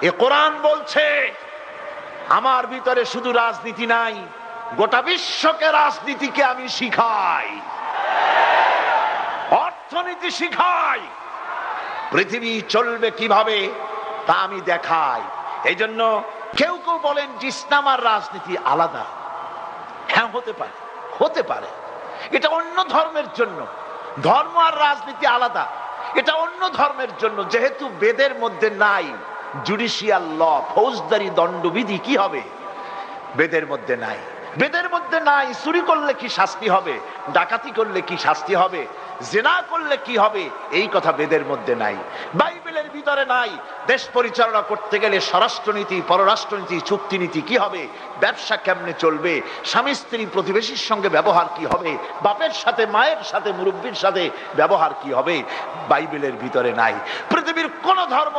এ কোরআন বলছে আমার ভিতরে শুধু রাজনীতি নাই, গোটা বিশ্বকে রাজনীতিকে আমি শিখাই, অর্থনীতি শিখাই, পৃথিবী চলবে কিভাবে তা আমি দেখাই। এই জন্য কেউ কেউ বলেন যে ইসলাম আর রাজনীতি আলাদা। হ্যাঁ, হতে পারে। এটা অন্য ধর্মের জন্য। ধর্ম আর রাজনীতি আলাদা, এটা অন্য ধর্মের জন্য। যেহেতু বেদের মধ্যে নাই জুডিশিয়াল ল, ফৌজদারি দণ্ডবিধি, কি হবে? বেদের মধ্যে নাই। বেদের মধ্যে নাই চুরি করলে কি শাস্তি হবে, ডাকাতি করলে কি শাস্তি হবে, জিনা করলে কি হবে, এই কথা বেদের মধ্যে নাই। বাইবেলের ভিতরে নাই দেশ পরিচালনা করতে গেলে স্বরাষ্ট্রনীতি, পররাষ্ট্রনীতি, চুক্তিনীতি কি হবে, ব্যবসা কেমনে চলবে, স্বামী স্ত্রী প্রতিবেশীর সঙ্গে ব্যবহার কি হবে, বাপের সাথে মায়ের সাথে মুরব্বীর সাথে ব্যবহার কি হবে, বাইবেলের ভিতরে নাই। পৃথিবীর কোন ধর্ম